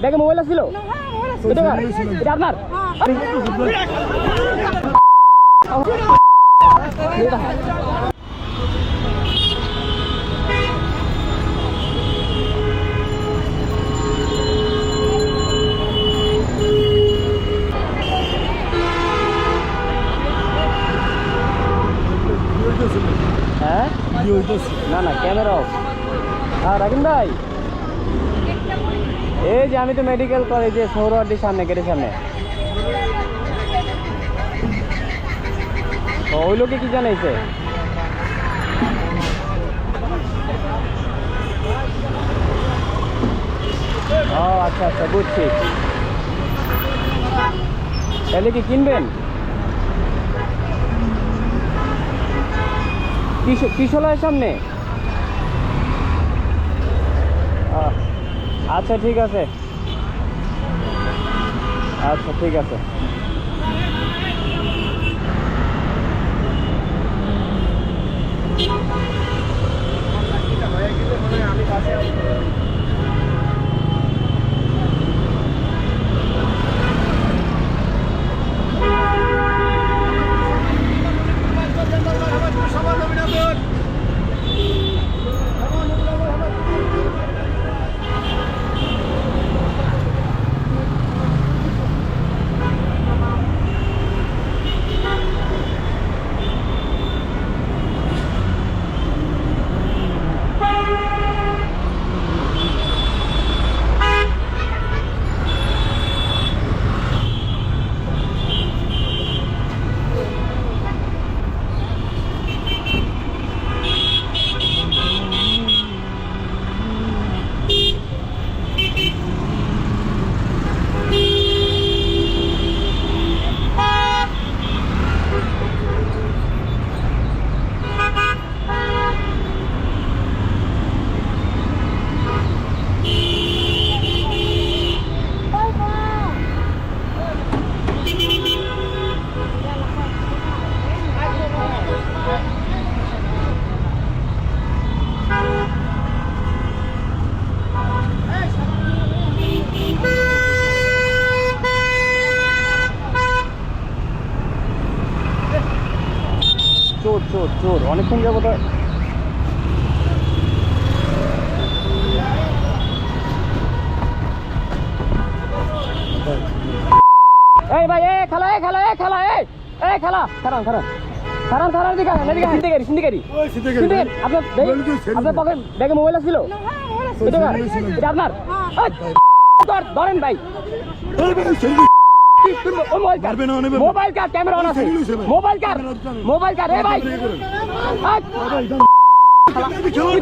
ব্যাগে মোবাইল ছিল এটা আপনার হ্যাঁ না না ক্যামেরা অফ। আর রাকিন ভাই এই যে আমি তো মেডিকেল কলেজে সৌরওয়ার্ডির সামনে গেটের সামনে ওই লোকে কি জানাইছে? ও আচ্ছা আচ্ছা বুঝছি। তাহলে কি কিনবেন? কিশোলয়ের সামনে? আচ্ছা ঠিক আছে, আচ্ছা ঠিক আছে। চোর চোর চোর অনেকক্ষণ যাবো তো। এই ভাই এ খেলা এ খেলা এ খেলা এ খেলা খারান খারান খারান খারান দিকে এদিকে সিন্ডিকেরি সিন্ডিকেরি সিন্ডিকেরি আপনার পকেট ব্যাগে মোবাইল ছিল এটা আপনার? ধরেন ভাই মোবাইল কার ক্যামেরা অন আছে মোবাইল কার মোবাইল কার এ ভাই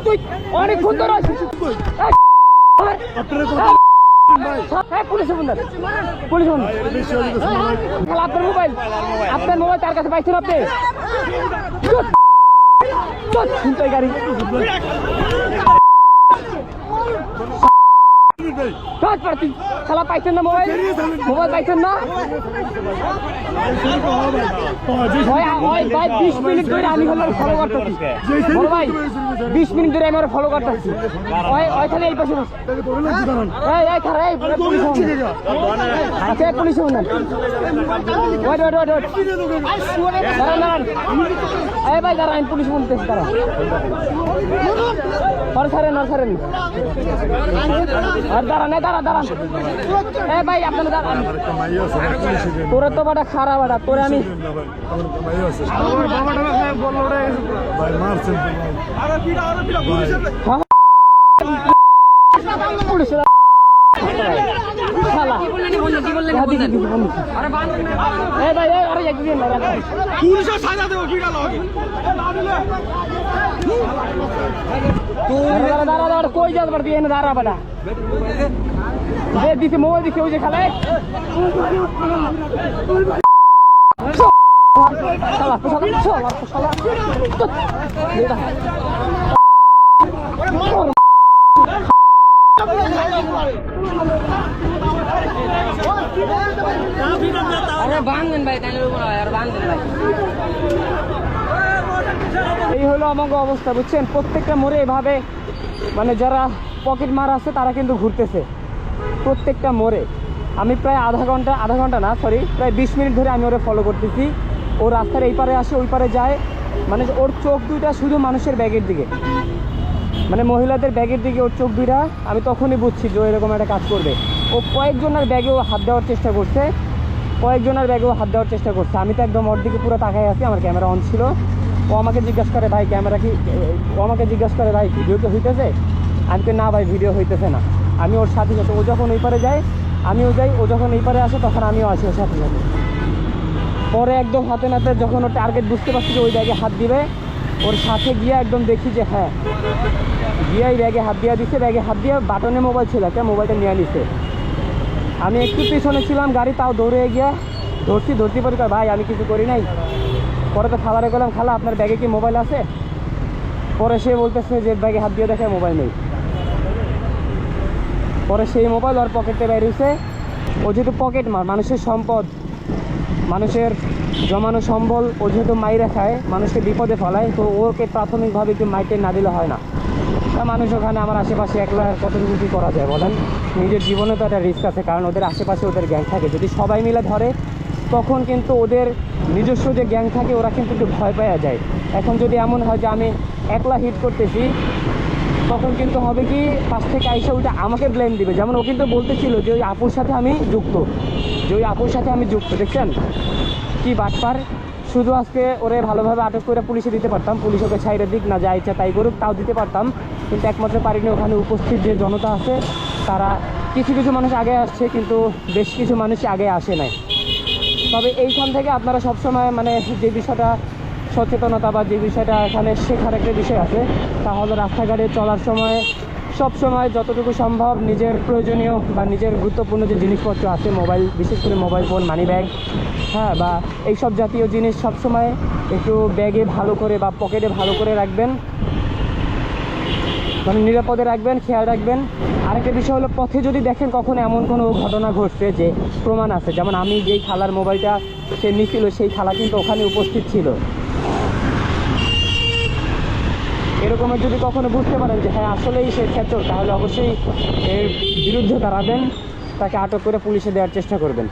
তুই অনেকক্ষণ ধরে পুলিশ পুলিশ আপনার মোবাইল তার কাছে পাইছেন আপনি? গাড়ি খেলা পাইছেন না? মোবাইল মোবাইল পাইছেন না? 20 মিনিট ধরে আমি ফলো করতেছি ভাই, 20 মিনিট ধরে আমি ফলো করতেছি ওইখানে এই পাশে আচ্ছা পুলিশ এই ভাই দাঁড়ান পুলিশ বলতেছি তারা ছাড়েন ছাড়েন আর দাঁড়ান দাঁড়া দাঁড়ান এ ভাই আপনারা দাঁড়ান তোরা তো বাটা খারাপ বাটা তোরে আমি পুলিশের কই যাতে পারবি এনে দাঁড়া বেটা দিছে মোবাইল দিছে ওই যে খেলায় এই হলো আমাকে অবস্থা বুঝছেন। প্রত্যেকটা মোড়ে এভাবে মানে যারা পকেট মার আছে তারা কিন্তু ঘুরতেছে। প্রত্যেকটা মোড়ে আমি প্রায় আধা ঘন্টা না সরি প্রায় 20 মিনিট ধরে আমি ওরে ফলো করতেছি। ও রাস্তার এই পারে আসে ওই পারে যায়, মানে ওর চোখ দুইটা শুধু মানুষের ব্যাগের দিকে, মানে মহিলাদের ব্যাগের দিকে ওর চোখ দুইটা। আমি তখনই বুঝছি যে ও এরকম একটা কাজ করবে। ও কয়েকজনের ব্যাগেও হাত দেওয়ার চেষ্টা করছে, আমি তো একদম ওর দিকে পুরো তাকাই আছি, আমার ক্যামেরা অন ছিল। ও আমাকে জিজ্ঞাসা করে ভাই ক্যামেরা কি, ও আমাকে জিজ্ঞাসা করে ভাই ভিডিও কি হইতেছে? আমি তো না ভাই ভিডিও হইতেছে না। আমি ওর সাথে সাথে, ও যখন ওই পারে যায় আমিও যাই, ও যখন এই পারে আসে তখন আমিও আসি ওর সাথে সাথে। পরে একদম হাতে নাতে যখন ওর টার্গেট বুঝতে পারছি যে ওই ব্যাগে হাত দিবে, ওর সাথে গিয়ে একদম দেখি যে হ্যাঁ গিয়ে এই ব্যাগে হাত দিয়ে দিচ্ছে, ব্যাগে হাত দিয়ে বাটনে মোবাইল ছিল একটা, মোবাইলটা নিয়ে নিছে। আমি একটু পিছনে ছিলাম গাড়ি, তাও দৌড়ে গিয়ে ধরতে পারি ভাই আমি কিছু করি নাই। পরে তো খাবারে গেলাম, খালা আপনার ব্যাগে কি মোবাইল আছে? পরে সে বলতেছে যে ব্যাগে হাত দিয়ে দেখে মোবাইল নেই। পরে সেই মোবাইল ওর পকেটে বের হয়েছে। ও যেহেতু পকেট মার, মানুষের সম্পদ, মানুষের জমানো সম্বল ও যেহেতু মাইরা খায়, মানুষকে বিপদে ফেলায়, তো ওকে প্রাথমিকভাবে একটু মাইটে না দিলে হয় না। তা মানুষ ওখানে আমার আশেপাশে একলা কতটুকু কী করা যায় বলেন? নিজের জীবনে তো একটা রিস্ক আছে, কারণ ওদের আশেপাশে ওদের গ্যাং থাকে। যদি সবাই মিলে ধরে তখন কিন্তু ওদের নিজস্ব যে গ্যাং থাকে ওরা কিন্তু একটু ভয় পাওয়া যায়। এখন যদি এমন হয় যে আমি একলা হিট করতেছি, তখন কিন্তু হবে কি পাশ থেকে আইসা ওইটা আমাকে ব্লেম দিবে। যেমন ও কিন্তু বলতেছিল যে ওই আপুর সাথে আমি যুক্ত, দেখছেন কি বাটপার। শুধু আজকে ওরে ভালোভাবে আটক করে পুলিশে দিতে পারতাম, পুলিশ ওকে ছাইড়ে দিক, না যা ইচ্ছা তাই করুক, তাও দিতে পারতাম। কিন্তু একমাত্র পারিনি, ওখানে উপস্থিত যে জনতা আছে তারা কিছু মানুষ আগে আসছে, কিন্তু বেশ কিছু মানুষ আগে আসে নাই। তবে এইখান থেকে আপনারা সবসময় মানে যে বিষয়টা সচেতনতা বা যে বিষয়টা এখানে শেখার একটা বিষয় আছে, তা হলো রাস্তাঘাটে চলার সময় সবসময় যতটুকু সম্ভব নিজের প্রয়োজনীয় বা নিজের গুরুত্বপূর্ণ যে জিনিসপত্র আছে, মোবাইল, বিশেষ করে মোবাইল ফোন, মানি ব্যাগ, হ্যাঁ, বা এইসব জাতীয় জিনিস সবসময় একটু ব্যাগে ভালো করে বা পকেটে ভালো করে রাখবেন, মানে নিরাপদে রাখবেন, খেয়াল রাখবেন। আরেকটা বিষয় হলো, পথে যদি দেখেন কখনো এমন কোনো ঘটনা ঘটছে যে প্রমাণ আছে, যেমন আমি যেই খালার মোবাইলটা সে নিছিল সেই খালা কিন্তু ওখানে উপস্থিত ছিল, এরকমের যদি কখনো বুঝতে পারেন যে হ্যাঁ আসলেই সে খেচর, তাহলে অবশ্যই এর বিরুদ্ধে দাঁড়াবেন, তাকে আটক করে পুলিশে দেওয়ার চেষ্টা করবেন।